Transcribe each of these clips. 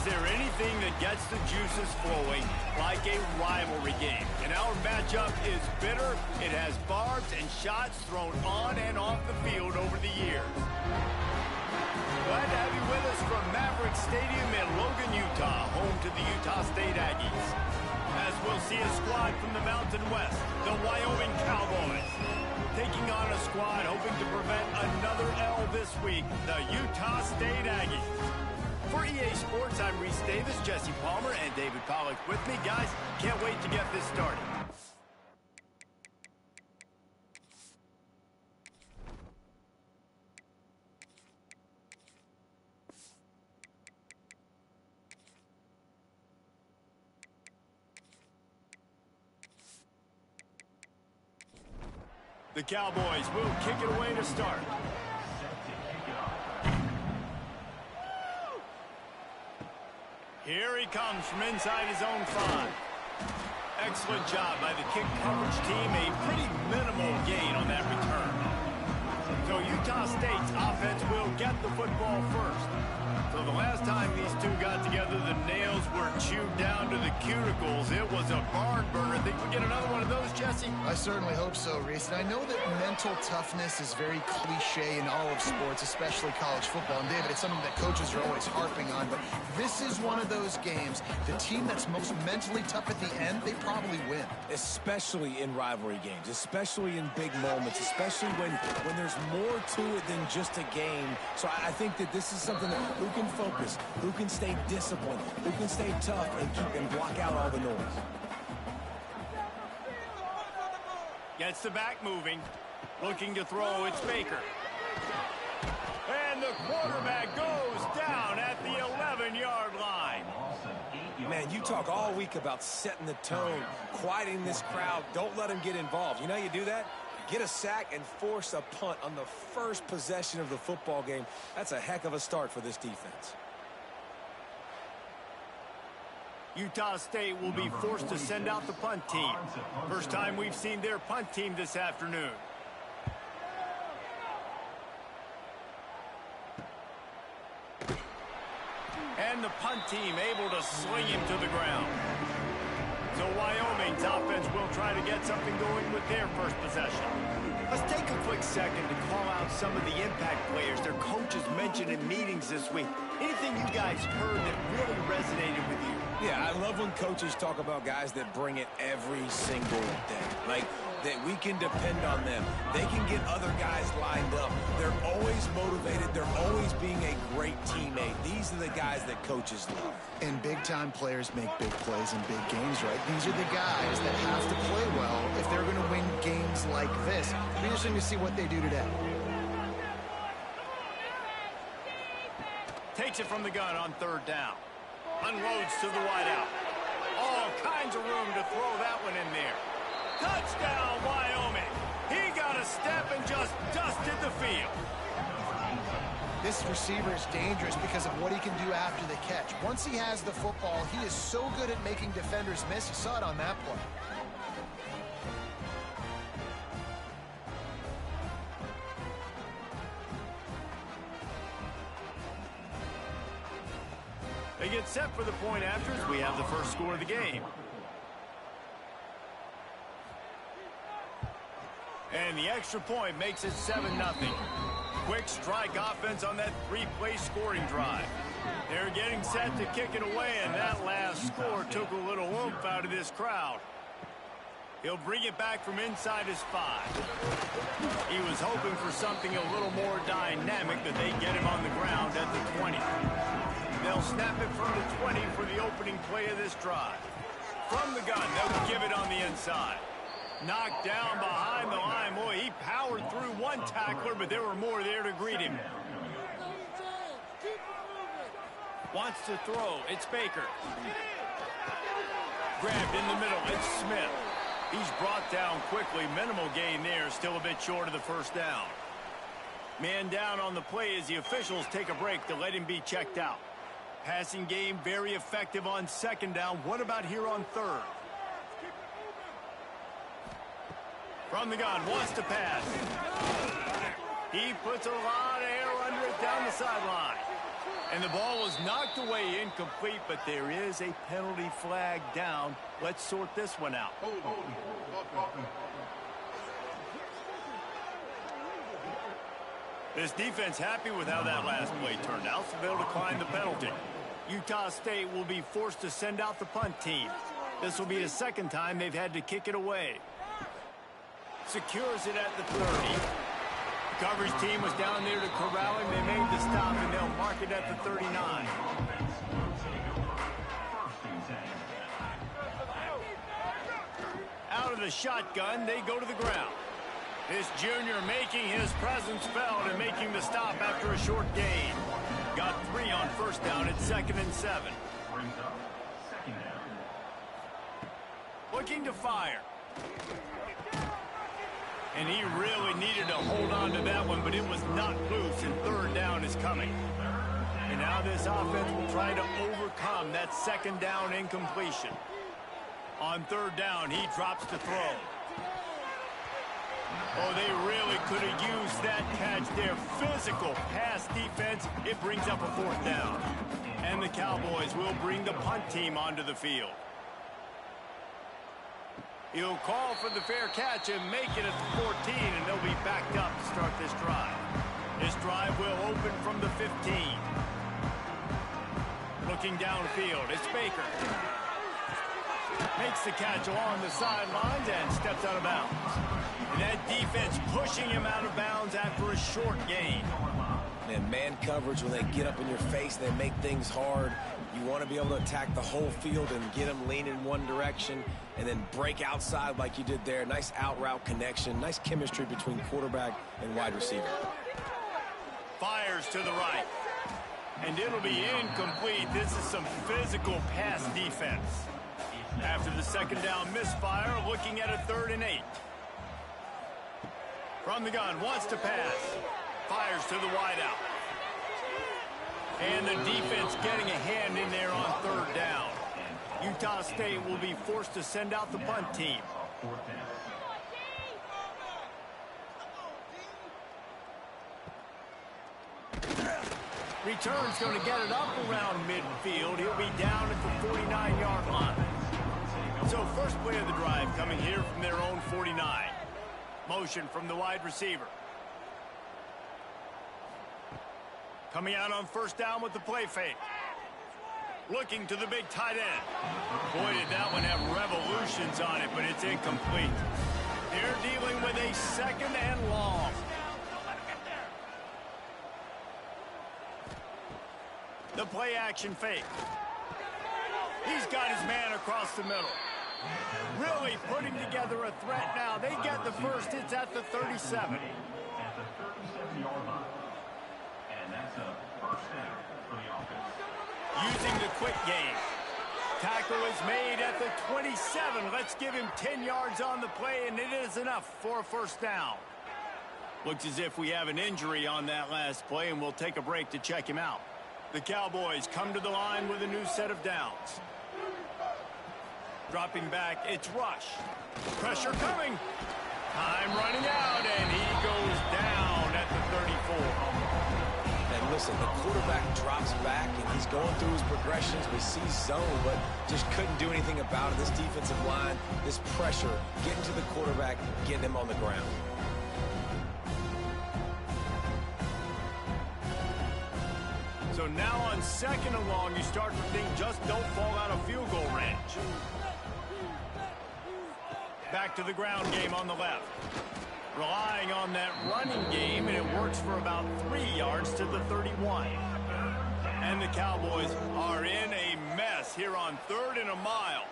Is there anything that gets the juices flowing like a rivalry game? And our matchup is bitter. It has barbs and shots thrown on and off the field over the years. Glad to have you with us from Maverick Stadium in Logan, Utah, home to the Utah State Aggies. As we'll see a squad from the Mountain West, the Wyoming Cowboys, taking on a squad hoping to prevent another L this week, the Utah State Aggies. For EA Sports, I'm Reese Davis, Jesse Palmer, and David Pollack with me. Guys, can't wait to get this started. The Cowboys will kick it away to start. Here he comes from inside his own 5. Excellent job by the kick coverage team. A pretty minimal gain on that return. So Utah State's offense will get the football first. So the last time these two got together, the nails were chewed down to the cuticles. It was a barn burner. Think we get another one of those, Jesse? I certainly hope so, Reese. And I know that mental toughness is very cliche in all of sports, especially college football. And David, it's something that coaches are always harping on. But this is one of those games. The team that's most mentally tough at the end, they probably win. Especially in rivalry games, especially in big moments, especially when there's more to it than just a game. So I think that this is something that who can focus, who can stay disciplined, who can stay tough and block out all the noise. Gets the back moving, looking to throw. It's Baker. And the quarterback goes down at the 11-yard line. Man, you talk all week about setting the tone, quieting this crowd. Don't let them get involved. You know how you do that? Get a sack and force a punt on the first possession of the football game. That's a heck of a start for this defense. Utah State will be forced to send out the punt team. First time we've seen their punt team this afternoon. And the punt team able to sling him to the ground. So Wyoming's offense will try to get something going with their first possession. Let's take a quick second to call out some of the impact players their coaches mentioned in meetings this week. Anything you guys heard that really resonated with you? Yeah, I love when coaches talk about guys that bring it every single day. Like, that we can depend on them. They can get other guys lined up. They're always motivated. They're always being a great teammate. These are the guys that coaches love. And big-time players make big plays in big games, right? These are the guys that have to play well if they're going to win games like this. It'll be interesting to see what they do today. Takes it from the gun on 3rd down. Unloads to the wideout. All kinds of room to throw that one in there. Touchdown, Wyoming. He got a step and just dusted the field. This receiver is dangerous because of what he can do after the catch. Once he has the football, he is so good at making defenders miss. You saw it on that play. They get set for the point after as we have the first score of the game. And the extra point makes it 7-0. Quick strike offense on that 3-play scoring drive. They're getting set to kick it away, and that last score took a little oomph out of this crowd. He'll bring it back from inside his 5. He was hoping for something a little more dynamic, but they get him on the ground at the 20. They'll snap it from the 20 for the opening play of this drive. From the gun, they'll give it on the inside. Knocked down behind the line. Boy, he powered through one tackler, but there were more there to greet him. Wants to throw. It's Baker. Grabbed in the middle. It's Smith. He's brought down quickly. Minimal gain there. Still a bit short of the first down. Man down on the play as the officials take a break to let him be checked out. Passing game very effective on 2nd down. What about here on 3rd? From the gun, wants to pass. He puts a lot of air under it down the sideline. And the ball was knocked away incomplete, but there is a penalty flag down. Let's sort this one out. This defense happy with how that last play turned out, so they'll decline the penalty. Utah State will be forced to send out the punt team. This will be the second time they've had to kick it away. Secures it at the 30. The coverage team was down there to corral him. They made the stop, and they'll mark it at the 39. Out of the shotgun, they go to the ground. This junior making his presence felt and making the stop after a short gain. Got 3 on first down at 2nd and 7. Looking to fire. And he really needed to hold on to that one, but it was not loose, and 3rd down is coming. And now this offense will try to overcome that 2nd down incompletion. On 3rd down, he drops to throw. Oh, they really could have used that catch there. Physical pass defense. It brings up a 4th down. And the Cowboys will bring the punt team onto the field. He'll call for the fair catch and make it at the 14, and they'll be backed up to start this drive. This drive will open from the 15. Looking downfield, it's Baker. Makes the catch along the sidelines and steps out of bounds. And that defense pushing him out of bounds after a short gain. And man coverage, when they get up in your face, they make things hard. You want to be able to attack the whole field and get them leaning one direction and then break outside like you did there. Nice out route connection. Nice chemistry between quarterback and wide receiver. Fires to the right. And it'll be incomplete. This is some physical pass defense. After the 2nd down misfire, looking at a 3rd and 8. From the gun, wants to pass. Fires to the wideout. And the defense getting a hand in there on 3rd down. Utah State will be forced to send out the punt team. Return's going to get it up around midfield. He'll be down at the 49-yard line. So first play of the drive coming here from their own 49. Motion from the wide receiver. Coming out on 1st down with the play fake. Looking to the big tight end. Boy, did that one have revolutions on it, but it's incomplete. They're dealing with a 2nd and long. The play action fake. He's got his man across the middle. Really putting together a threat now. They get the first. It's at the 37. At the 37-yard line. And that's a first down for the offense. Using the quick game. Tackle is made at the 27. Let's give him 10 yards on the play, and it is enough for a 1st down. Looks as if we have an injury on that last play, and we'll take a break to check him out. The Cowboys come to the line with a new set of downs. Dropping back, it's Rush. Pressure coming. Time running out, and he goes down at the 34. And listen, the quarterback drops back, and he's going through his progressions. We see zone, but just couldn't do anything about it. This defensive line, this pressure, getting to the quarterback, getting him on the ground. So now on 2nd and long, you start to think just don't fall out of field goal range. Back to the ground game on the left. Relying on that running game, and it works for about 3 yards to the 31. And the Cowboys are in a mess here on 3rd and a mile.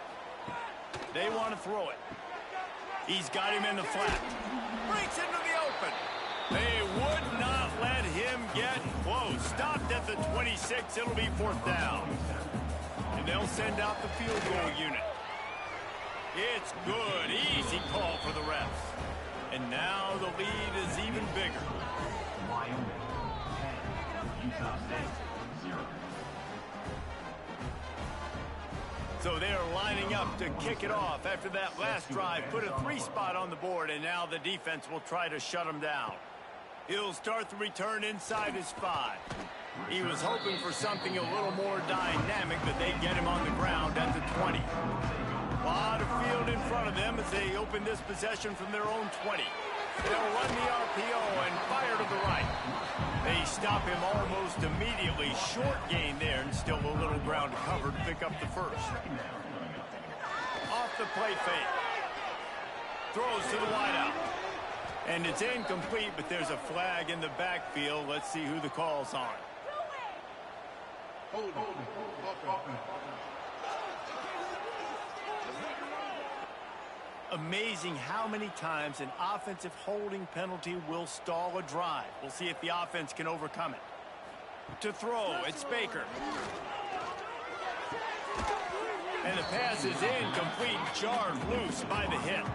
They want to throw it. He's got him in the flat. Breaks into the open. They would not let him get close. Stopped at the 26. It'll be 4th down. And they'll send out the field goal unit. It's good. Easy call for the refs. And now the lead is even bigger. Wyoming 10, Utah State 0. So they're lining up to kick it off after that last drive. Put a 3 spot on the board, and now the defense will try to shut them down. He'll start the return inside his 5. He was hoping for something a little more dynamic, but they get him on the ground at the 20. A lot of field in front of them as they open this possession from their own 20. They'll run the RPO and fire to the right. They stop him almost immediately. Short gain there, and still a little ground to cover to pick up the first. Off the play fake. Throws to the wideout. And it's incomplete, but there's a flag in the backfield. Let's see who the call's on. Amazing how many times an offensive holding penalty will stall a drive. We'll see if the offense can overcome it. To throw, it's Baker. And the pass is incomplete, jarred loose by the hit.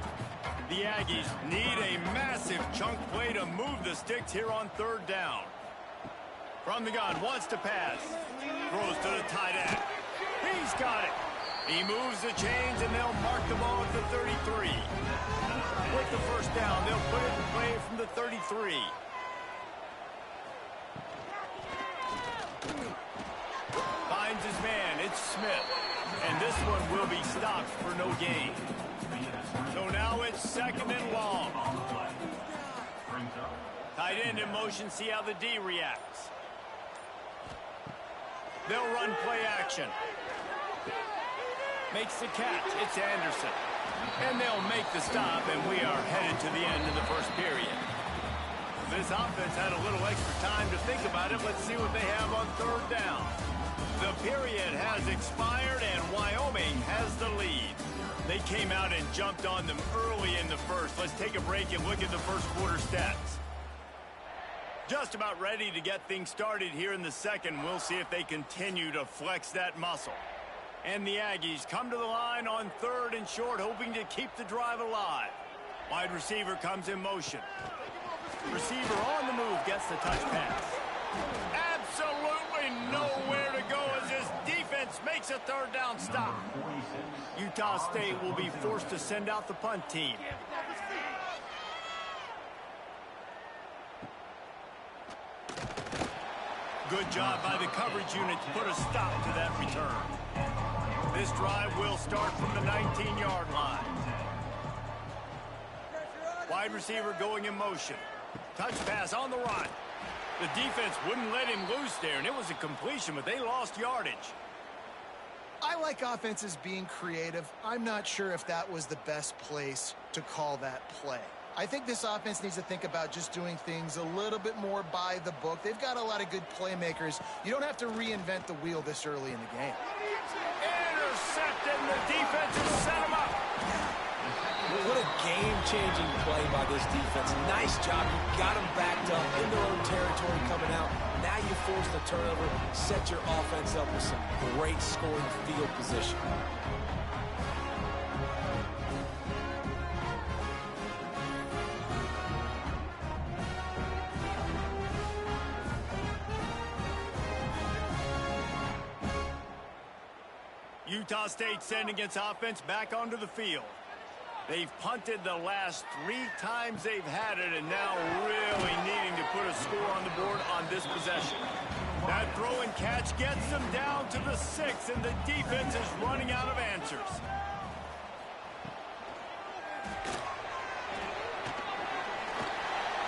The Aggies need a massive chunk play to move the sticks here on third down. From the gun, wants to pass. Throws to the tight end. He's got it. He moves the chains, and they'll mark the ball at the 33. With the first down, they'll put it in play from the 33. Finds his man. It's Smith. And this one will be stopped for no gain. So now it's second and long. Tight end in motion. See how the D reacts. They'll run play action. Makes the catch. It's Anderson. And they'll make the stop, and we are headed to the end of the first period. This offense had a little extra time to think about it. Let's see what they have on third down. The period has expired, and Wyoming has the lead. They came out and jumped on them early in the first. Let's take a break and look at the first quarter stats. Just about ready to get things started here in the second. We'll see if they continue to flex that muscle. And the Aggies come to the line on third and short, hoping to keep the drive alive. Wide receiver comes in motion. Receiver on the move, gets the touch pass. Absolutely nowhere to go as this defense makes a third down stop. Utah State will be forced to send out the punt team. Good job by the coverage unit to put a stop to that return. This drive will start from the 19-yard line. Wide receiver going in motion. Touch pass on the run. The defense wouldn't let him loose there, and it was a completion, but they lost yardage. I like offenses being creative. I'm not sure if that was the best place to call that play. I think this offense needs to think about just doing things a little bit more by the book. They've got a lot of good playmakers. You don't have to reinvent the wheel this early in the game. Intercepted, and the defense has set him up. What a game-changing play by this defense. Nice job. You got them backed up in their own territory coming out. Now you force the turnover, set your offense up with some great scoring field position. Utah State sending its offense back onto the field. They've punted the last 3 times they've had it, and now really needing to put a score on the board on this possession. That throw and catch gets them down to the 6, and the defense is running out of answers.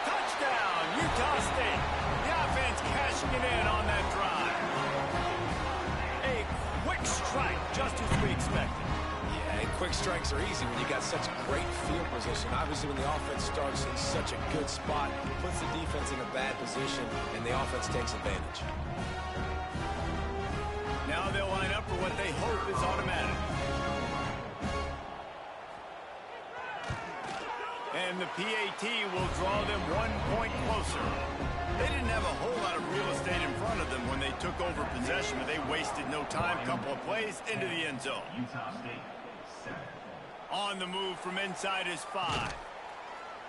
Touchdown, Utah State. The offense cashing it in on that drive. A quick strike, just as we expected. Yeah, and quick strikes are easy when you got such great field position. Obviously, when the offense starts in such a good spot, puts the defense in a bad position, and the offense takes advantage. Now they'll line up for what they hope is automatic. And the PAT will draw them 1 point closer. They didn't have a whole lot of real estate in front of them when they took over possession, but they wasted no time. Couple of plays into the end zone. Utah State, 7. On the move from inside is 5.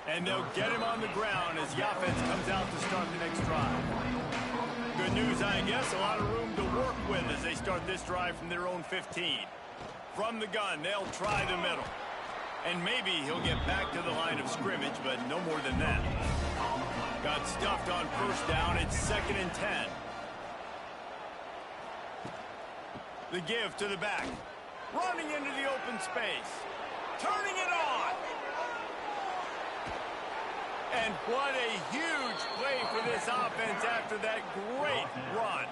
And they'll get him on the ground as the offense comes out to start the next drive. Good news, I guess. A lot of room to work with as they start this drive from their own 15. From the gun, they'll try the middle. And maybe he'll get back to the line of scrimmage, but no more than that. Got stuffed on first down. It's 2nd and 10. The give to the back. Running into the open space. Turning it on. And what a huge play for this offense after that great run.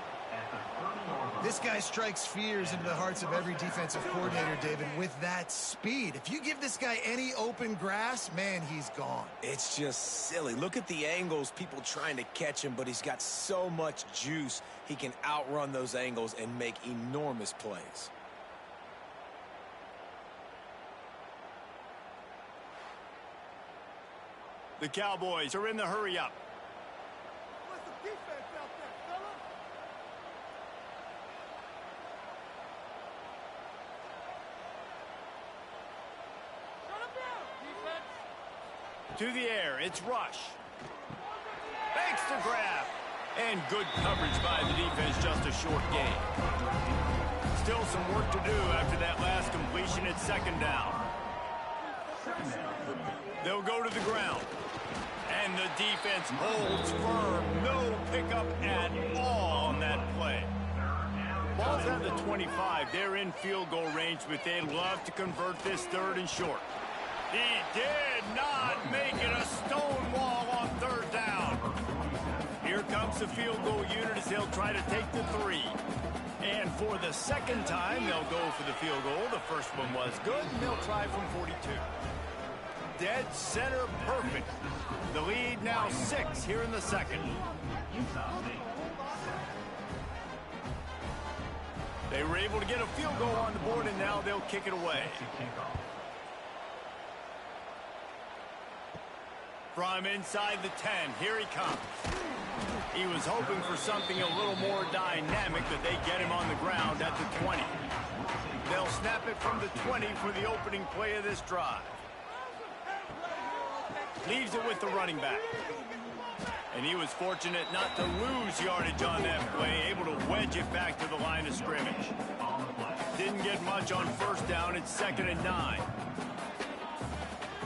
This guy strikes fears into the hearts of every defensive coordinator, David, with that speed. If you give this guy any open grass, man, he's gone. It's just silly. Look at the angles, people trying to catch him, but he's got so much juice. He can outrun those angles and make enormous plays. The Cowboys are in the hurry-up. What's the defense out there, fella? Shut him down, defense. To the air, it's Rush. Fakes the grab. And good coverage by the defense, just a short gain. Still some work to do after that last completion at second down. They'll go to the ground. And the defense holds firm. No pickup at all on that play. Ball's at the 25. They're in field goal range, but they'd love to convert this third and short. He did not make it a stone wall on third down. Here comes the field goal unit as they'll try to take the 3. And for the second time, they'll go for the field goal. The first one was good, and they'll try from 42. Dead center perfect. The lead now 6 here in the second. They were able to get a field goal on the board, and now they'll kick it away. From inside the 10, here he comes. He was hoping for something a little more dynamic, but they get him on the ground at the 20. They'll snap it from the 20 for the opening play of this drive. Leaves it with the running back. And he was fortunate not to lose yardage on that play, able to wedge it back to the line of scrimmage. Didn't get much on first down. It's 2nd and 9.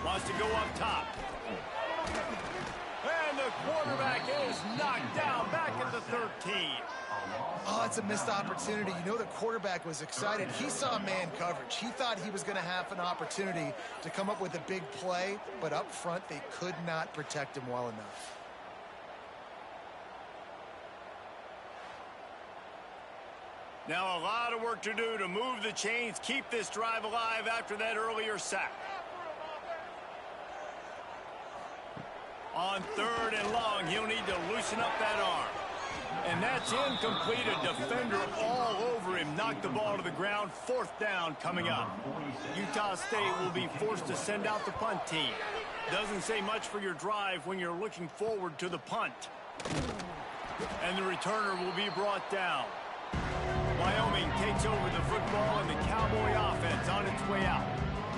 Wants to go up top. And the quarterback is knocked down back at the 13. Oh, it's a missed opportunity. You know the quarterback was excited. He saw man coverage. He thought he was going to have an opportunity to come up with a big play, but up front they could not protect him well enough. Now a lot of work to do to move the chains, keep this drive alive after that earlier sack. On 3rd and long, he'll need to loosen up that arm. And that's incomplete. A defender all over him. Knocked the ball to the ground. 4th down coming up. Utah State will be forced to send out the punt team. Doesn't say much for your drive when you're looking forward to the punt. And the returner will be brought down. Wyoming takes over the football and the Cowboy offense on its way out.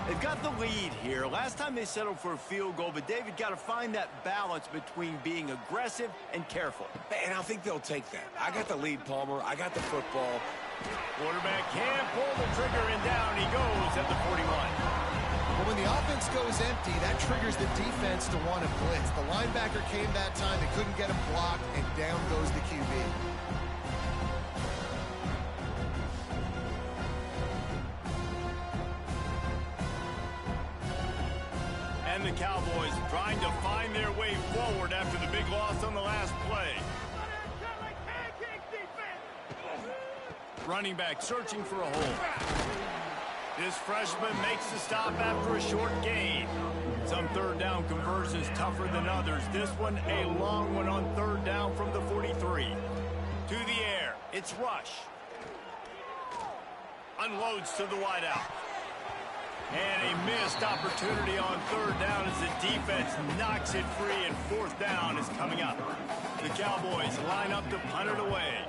They've got the lead here. Last time they settled for a field goal, but David got to find that balance between being aggressive and careful. And I think they'll take that. I got the lead, Palmer. I got the football. Quarterback can't pull the trigger, and down he goes at the 41. But when the offense goes empty, that triggers the defense to want to blitz. The linebacker came that time. They couldn't get him blocked, and down goes the QB. And the Cowboys trying to find their way forward after the big loss on the last play. Running back searching for a hole. This freshman makes the stop after a short gain. Some 3rd down conversions tougher than others. This one a long one on 3rd down from the 43. To the air, it's Rush. Unloads to the wideout. And a missed opportunity on 3rd down as the defense knocks it free, and 4th down is coming up. The Cowboys line up to punt it away.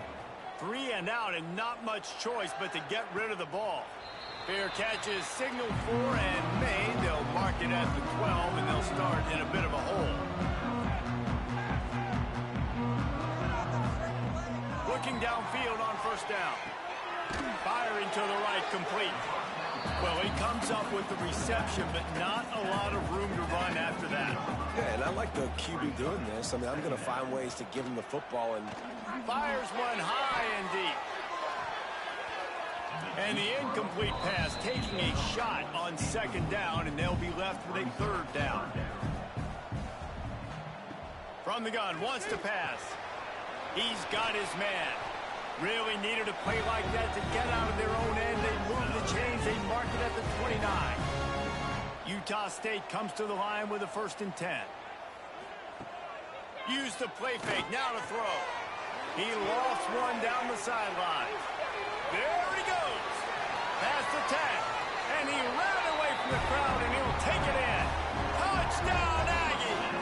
3 and out, and not much choice but to get rid of the ball. Fair catch is signaled for and made. They'll mark it at the 12, and they'll start in a bit of a hole. Looking downfield on 1st down. Firing to the right, complete. Well, he comes up with the reception, but not a lot of room to run after that. Yeah, and I like the QB doing this. I mean, I'm going to find ways to give him the football and... Fires one high and deep. And the incomplete pass taking a shot on second down, and they'll be left with a third down. From the gun, wants to pass. He's got his man. Really needed a play like that to get out of their own end. They move the chains. They mark it at the 29. Utah State comes to the line with a 1st and 10. Use the play fake. Now to throw. He lofts one down the sideline. There he goes. Past the 10. And he ran away from the crowd, and he'll take it in. Touchdown, Aggies!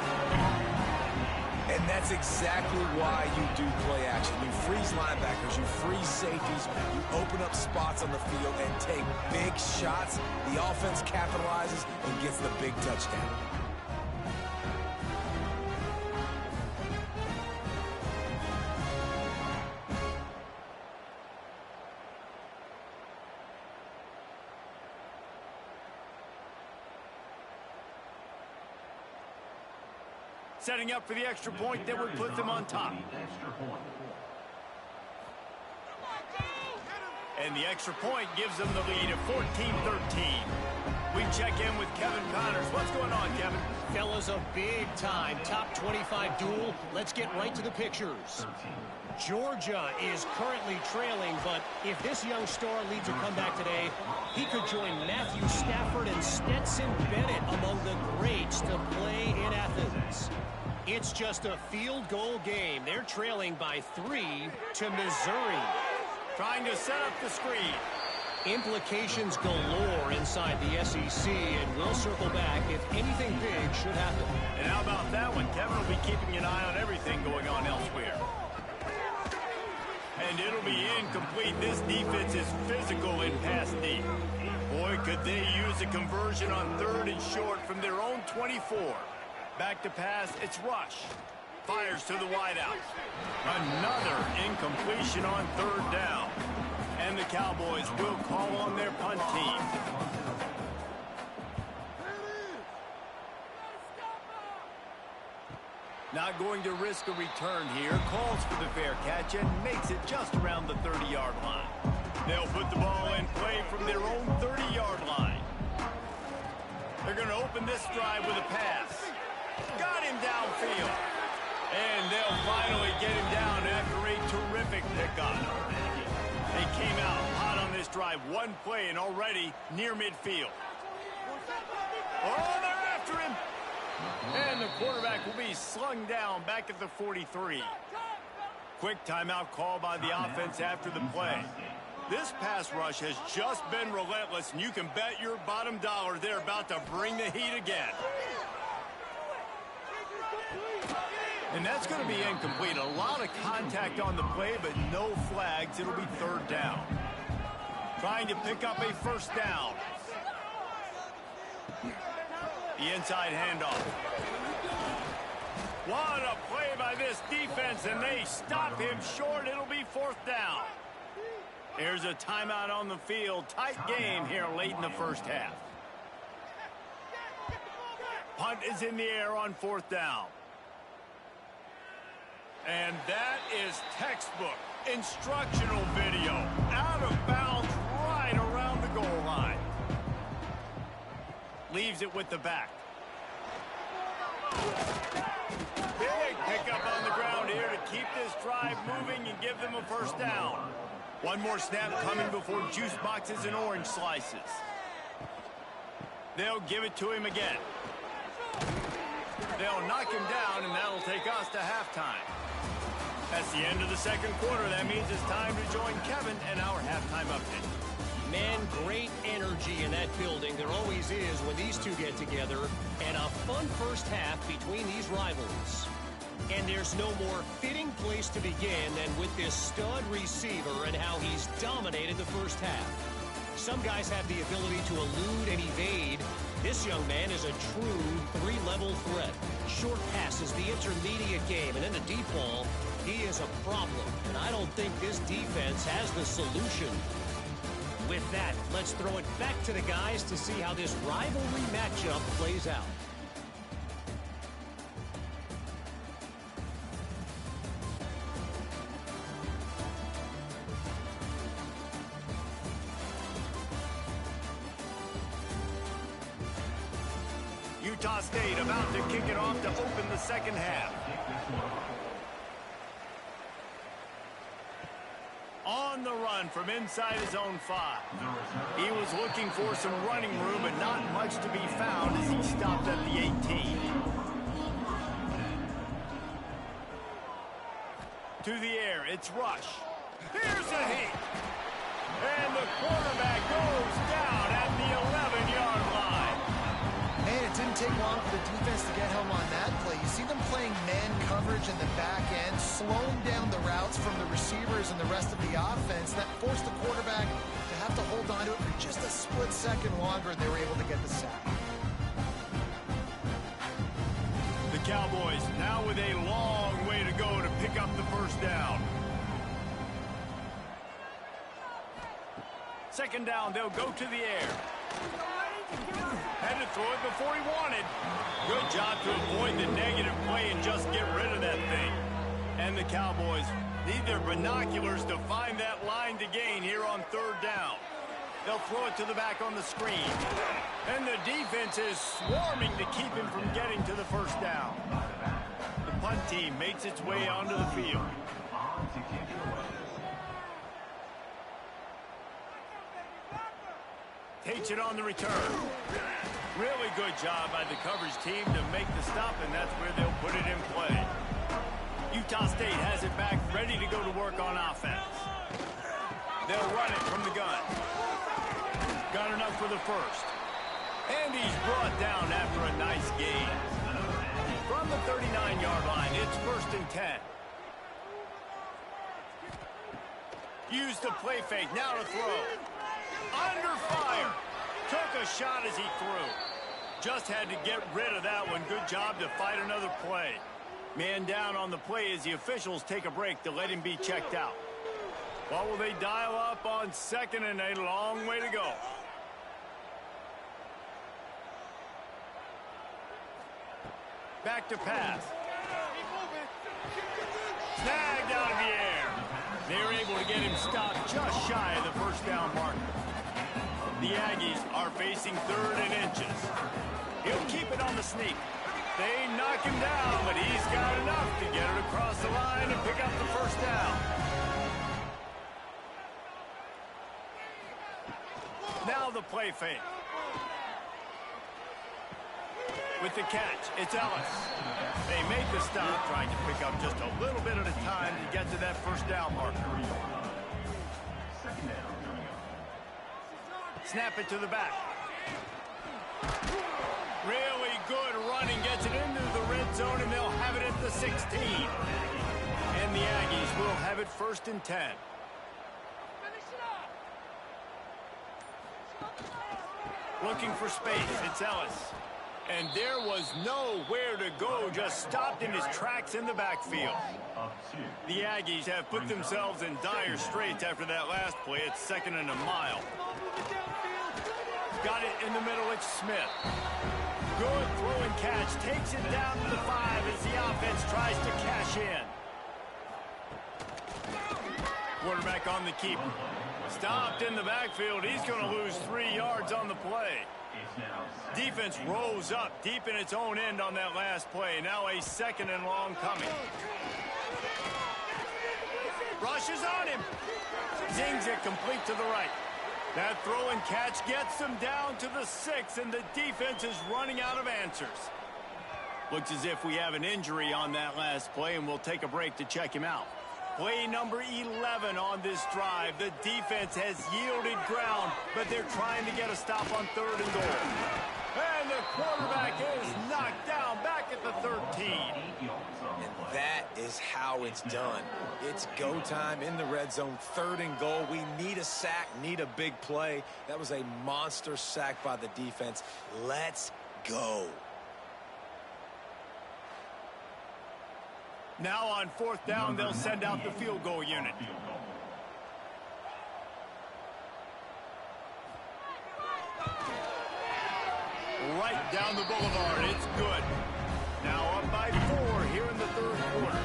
And that's exactly why you do play action. You freeze linebackers, you freeze safeties, you open up spots on the field and take big shots. The offense capitalizes and gets the big touchdown. Setting up for the extra point that would put them on top. And the extra point gives them the lead at 14-13. We check in with Kevin Connors. What's going on, Kevin? Fellas, a big-time top 25 duel. Let's get right to the pictures. Georgia is currently trailing, but if this young star leads a comeback today, he could join Matthew Stafford and Stetson Bennett among the greats to play in Athens. It's just a field goal game. They're trailing by 3 to Missouri. Trying to set up the screen. Implications galore inside the SEC, and we'll circle back if anything big should happen. And how about that one? Kevin will be keeping an eye on everything going on elsewhere. And it'll be incomplete. This defense is physical in pass deep. Boy, could they use a conversion on 3rd and short from their own 24. Back to pass, it's Rush. Fires to the wideout. Another incompletion on 3rd down. And the Cowboys will call on their punt team. Not going to risk a return here. Calls for the fair catch and makes it just around the 30-yard line. They'll put the ball in play from their own 30-yard line. They're going to open this drive with a pass. Got him downfield. And they'll finally get him down after a terrific pickup. They came out hot on this drive. One play and already near midfield. Oh, they're after him. And the quarterback will be slung down back at the 43. Quick timeout call by the offense after the play. This pass rush has just been relentless, and you can bet your bottom dollar they're about to bring the heat again. And that's going to be incomplete. A lot of contact on the play, but no flags. It'll be 3rd down. Trying to pick up a 1st down. The inside handoff. What a play by this defense, and they stop him short. It'll be 4th down. Here's a timeout on the field. Tight game here late in the 1st half. Punt is in the air on 4th down. And that is textbook instructional video. Out of bounds right around the goal line. Leaves it with the back. Big pickup on the ground here to keep this drive moving and give them a 1st down. One more snap coming before juice boxes and orange slices. They'll give it to him again. They'll knock him down, and that'll take us to halftime. That's the end of the 2nd quarter. That means it's time to join Kevin and our halftime update. Man, great energy in that building. There always is when these two get together. And a fun 1st half between these rivals. And there's no more fitting place to begin than with this stud receiver and how he's dominated the 1st half. Some guys have the ability to elude and evade. This young man is a true 3-level threat. Short passes, the intermediate game, and then the deep ball. He is a problem, and I don't think this defense has the solution. With that, let's throw it back to the guys to see how this rivalry matchup plays out. Utah State about to kick it off to open the second half. On the run from inside his own 5. He was looking for some running room, but not much to be found as he stopped at the 18. To the air, it's Rush. Here's a hit. And the quarterback goes down at the 11-yard line. Man, it didn't take long for the defense to get home on that play. You see them playing man coverage in the back end, slowing down the routes from the receivers and the rest of the offense. That forced the quarterback to have to hold on to it for just a split second longer, and they were able to get the sack. The Cowboys now with a long way to go to pick up the first down. Second down, they'll go to the air. Had to throw it before he wanted. Good job to avoid the negative play and just get rid of that thing. And the Cowboys need their binoculars to find that line to gain here on third down. They'll throw it to the back on the screen. And the defense is swarming to keep him from getting to the first down. The punt team makes its way onto the field. Takes it on the return. Really good job by the coverage team to make the stop, and that's where they'll put it in play. Utah State has it back, ready to go to work on offense. They'll run it from the gun. Got enough for the first. And he's brought down after a nice gain. From the 39-yard line, it's 1st and 10. Use the play fake, now to throw. Under fire. Took a shot as he threw. Just had to get rid of that one. Good job to fight another play. Man down on the play as the officials take a break to let him be checked out. What will they dial up on 2nd and a long way to go? Back to pass. Snagged out of the air. They were able to get him stopped just shy of the first down marker. The Aggies are facing 3rd and inches. He'll keep it on the sneak. They knock him down, but he's got enough to get it across the line and pick up the first down. Now the play fake. With the catch, it's Ellis. They make the stop, trying to pick up just a little bit at a time to get to that first down marker. Snap it to the back. Really good running, gets it into the red zone, and they'll have it at the 16. And the Aggies will have it 1st and 10. Looking for space, it's Ellis. And there was nowhere to go, just stopped in his tracks in the backfield. The Aggies have put themselves in dire straits after that last play. It's 2nd and a mile. Got it in the middle, it's Smith. Good throw and catch, takes it down to the 5 as the offense tries to cash in. Quarterback on the keeper. Stopped in the backfield, he's going to lose 3 yards on the play. Defense rose up deep in its own end on that last play. Now a 2nd and long coming. Rushes on him. Zings it complete to the right. That throw and catch gets them down to the 6, and the defense is running out of answers. Looks as if we have an injury on that last play, and we'll take a break to check him out. Play number 11 on this drive. The defense has yielded ground, but they're trying to get a stop on 3rd and goal. And the quarterback is knocked down back at the 13. And that is how it's done. It's go time in the red zone, 3rd and goal. We need a sack, need a big play. That was a monster sack by the defense. Let's go. Now on 4th down, they'll send out the field goal unit. Right down the boulevard, it's good. Now up by 4 here in the 3rd quarter.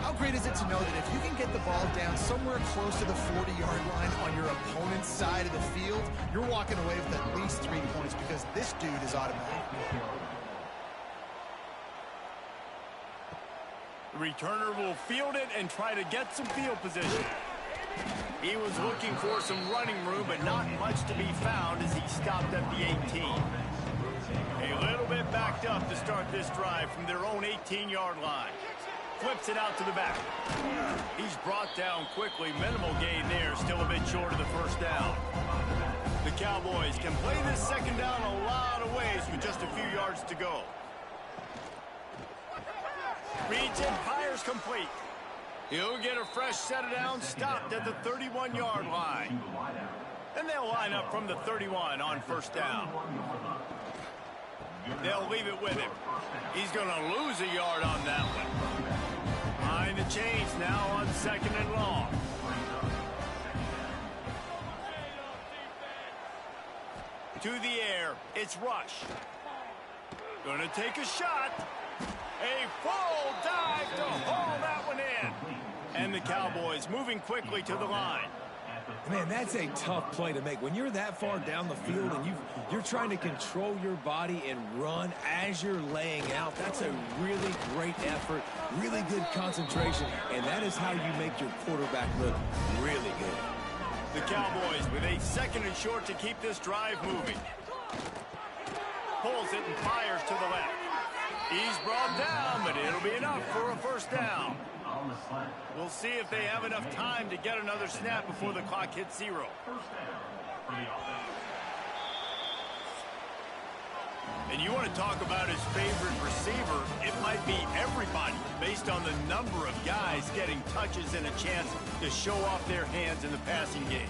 How great is it to know that if you can get the ball down somewhere close to the 40-yard line on your opponent's side of the field, you're walking away with at least 3 points because this dude is automatic. The returner will field it and try to get some field position. He was looking for some running room, but not much to be found as he stopped at the 18. A little bit backed up to start this drive from their own 18-yard line. Flips it out to the back. He's brought down quickly. Minimal gain there, still a bit short of the first down. The Cowboys can play this second down a lot of ways with just a few yards to go. Reads it, fires complete. He'll get a fresh set of downs, stopped at the 31-yard line. And they'll line up from the 31 on first down. They'll leave it with him. He's going to lose a yard on that one. Behind the chains now on second and long. To the air, it's Rush. Going to take a shot. A full dive to haul that one in. And the Cowboys moving quickly to the line. Man, that's a tough play to make. When you're that far down the field and you're trying to control your body and run as you're laying out, that's a really great effort, really good concentration, and that is how you make your quarterback look really good. The Cowboys with a second and short to keep this drive moving. Pulls it and fires to the left. He's brought down, but it'll be enough for a first down. We'll see if they have enough time to get another snap before the clock hits 0. And you want to talk about his favorite receiver, it might be everybody based on the number of guys getting touches and a chance to show off their hands in the passing game.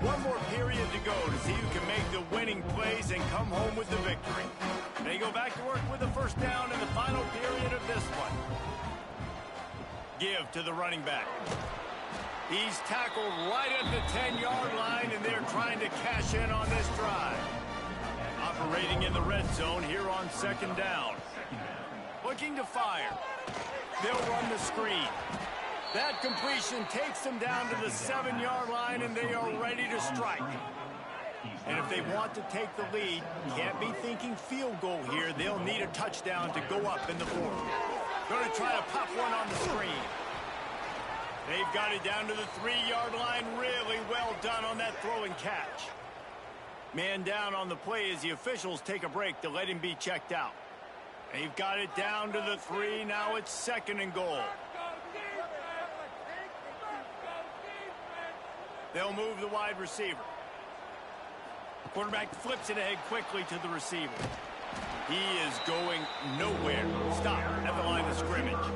One more period to go to see who can make the winning plays and come home with the victory. They go back to work with the first down in the final period of this one. Give to the running back. He's tackled right at the 10-yard line, and they're trying to cash in on this drive. Operating in the red zone here on second down. Looking to fire. They'll run the screen. That completion takes them down to the 7-yard line, and they are ready to strike. And if they want to take the lead, can't be thinking field goal here. They'll need a touchdown to go up in the fourth. Going to try to pop one on the screen. They've got it down to the 3-yard line. Really well done on that throw and catch. Man down on the play as the officials take a break to let him be checked out. They've got it down to the 3. Now it's second and goal. They'll move the wide receiver. Quarterback flips it ahead quickly to the receiver. He is going nowhere. Stop at the line of scrimmage.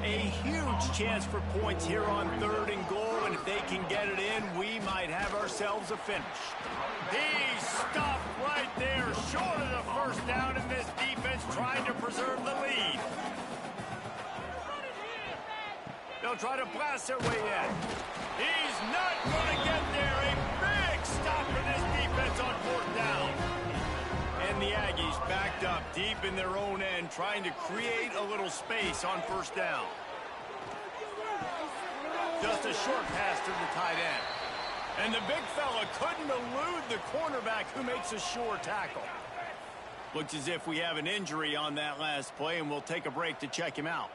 A huge chance for points here on third and goal, and if they can get it in, we might have ourselves a finish. He stopped right there, short of the first down, and this defense trying to preserve the lead. They'll try to blast their way in. He's not going to get there. A big stop for this defense on fourth down. And the Aggies backed up deep in their own end, trying to create a little space on first down. Just a short pass to the tight end. And the big fella couldn't elude the cornerback who makes a sure tackle. Looks as if we have an injury on that last play, and we'll take a break to check him out.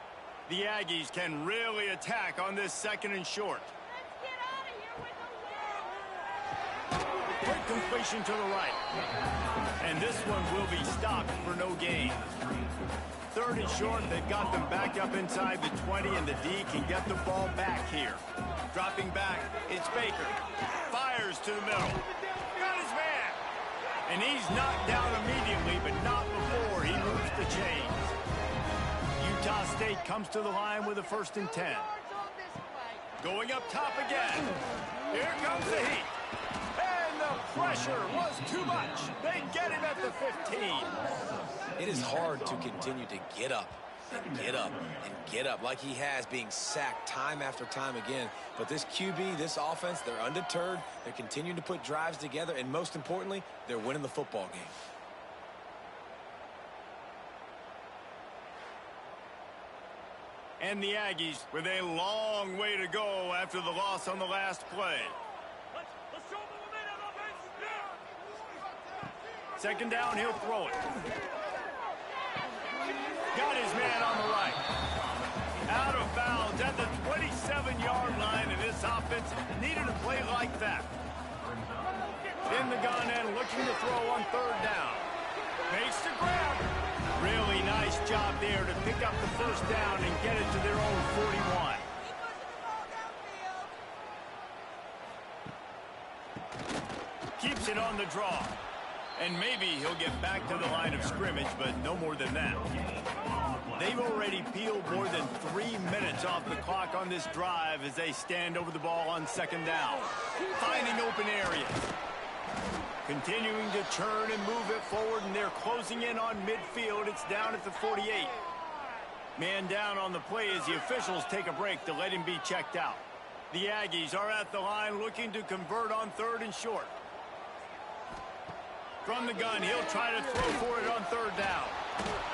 The Aggies can really attack on this second and short. Quick completion to the right. And this one will be stopped for no gain. Third and short, they've got them back up inside the 20, and the D can get the ball back here. Dropping back, it's Baker. Fires to the middle. Got his man. And he's knocked down immediately, but not before he moves the chains. Utah State comes to the line with a 1st and 10. Going up top again. Here comes the heat. And the pressure was too much. They get him at the 15. It is hard to continue to get up get up and get up like he has, being sacked time after time again. But this QB, this offense, they're undeterred. They're continuing to put drives together, and most importantly, they're winning the football game. And the Aggies with a long way to go after the loss on the last play. Second down, he'll throw it. Got his man on the right. Out of bounds at the 27-yard line, and this offense needed a play like that. In the gun and looking to throw on third down. Makes the grab. Really nice job there to pick up the first down and get it to their own 41. Keeps it on the draw. And maybe he'll get back to the line of scrimmage, but no more than that. They've already peeled more than 3 minutes off the clock on this drive as they stand over the ball on second down. Finding open areas. Continuing to churn and move it forward, and they're closing in on midfield. It's down at the 48. Man down on the play as the officials take a break to let him be checked out. The Aggies are at the line looking to convert on third and short. From the gun, he'll try to throw for it on third down.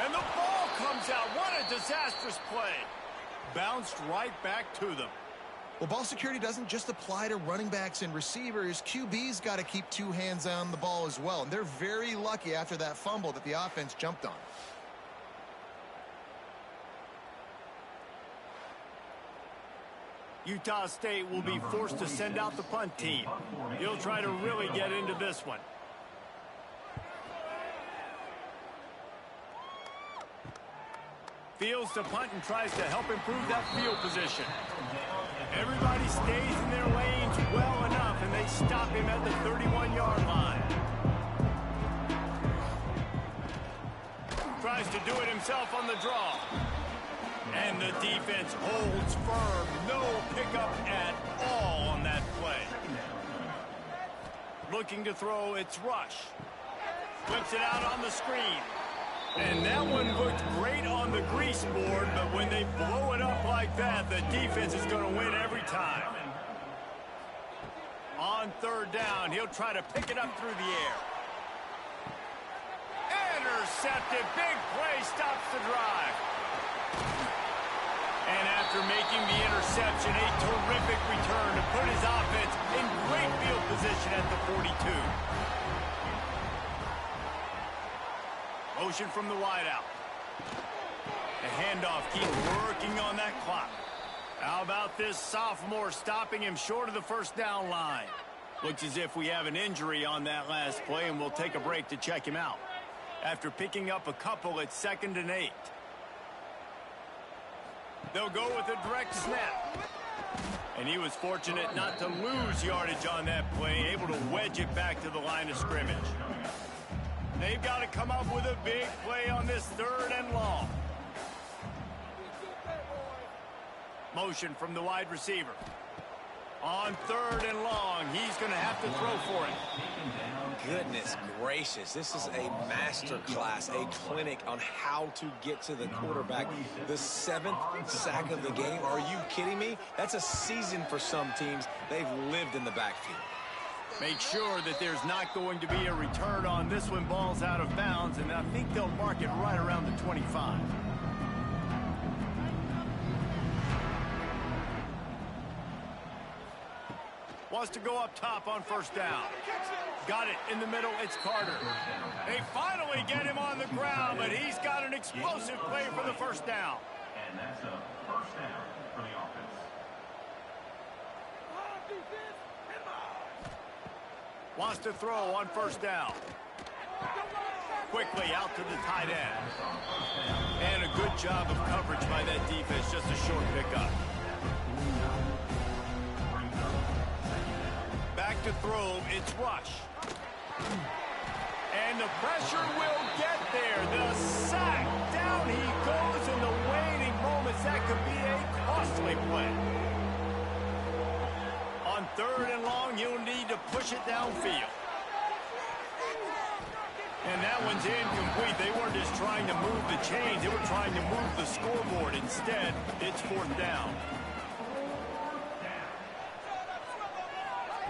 And the ball comes out. What a disastrous play. Bounced right back to them. Well, ball security doesn't just apply to running backs and receivers. QB's got to keep two hands on the ball as well. And they're very lucky after that fumble that the offense jumped on. Utah State will be forced to send out the punt team. He'll try to really get into this one. Fields to punt and tries to help improve that field position. Everybody stays in their lanes well enough, and they stop him at the 31-yard line. Tries to do it himself on the draw. And the defense holds firm. No pickup at all on that play. Looking to throw, it's Rush. Flips it out on the screen. And that one looked great on the grease board, but when they blow it up like that, the defense is going to win every time. On third down, he'll try to pick it up through the air. Intercepted. Big play stops the drive. And after making the interception, a terrific return to put his offense in great field position at the 42. Motion from the wideout. The handoff keeps working on that clock. How about this sophomore stopping him short of the first down line? Looks as if we have an injury on that last play, and we'll take a break to check him out. After picking up a couple at 2nd and 8. They'll go with a direct snap. And he was fortunate not to lose yardage on that play, able to wedge it back to the line of scrimmage. They've got to come up with a big play on this 3rd and long. Motion from the wide receiver. On 3rd and long, he's going to have to throw for it. Goodness gracious, this is a master class, a clinic on how to get to the quarterback. The 7th sack of the game. Are you kidding me? That's a season for some teams. They've lived in the backfield. Make sure that there's not going to be a return on this one. Ball's out of bounds, and I think they'll mark it right around the 25. Wants to go up top on first down. Got it in the middle. It's Carter. They finally get him on the ground, but he's got an explosive play for the first down. And that's a first down for the offense. Wants to throw on first down. Quickly out to the tight end. And a good job of coverage by that defense. Just a short pickup. Back to throw. It's Rush. And the pressure will get there. The sack. Down he goes in the waning moments. That could be a costly play. On 3rd and long, you'll need to push it downfield. And that one's incomplete. They weren't just trying to move the chains. They were trying to move the scoreboard. Instead, it's 4th down.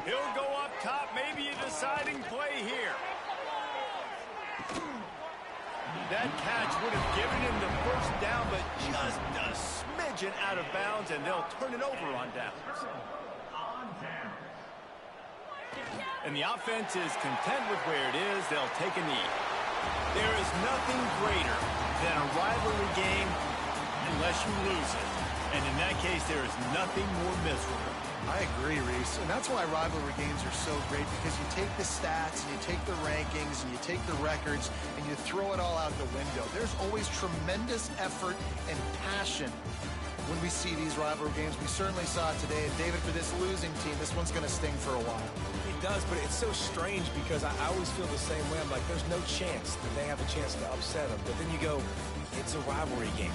He'll go up top. Maybe a deciding play here. That catch would have given him the 1st down, but just a smidgen out of bounds, and they'll turn it over on downs. And the offense is content with where it is. They'll take a knee. There is nothing greater than a rivalry game unless you lose it. And in that case, there is nothing more miserable. I agree, Reese. And that's why rivalry games are so great, because you take the stats and you take the rankings and you take the records and you throw it all out the window. There's always tremendous effort and passion when we see these rivalry games. We certainly saw it today. And David, for this losing team, this one's going to sting for a while. It does, but it's so strange because I always feel the same way. I'm like, there's no chance that they have a chance to upset them. But then you go, it's a rivalry game.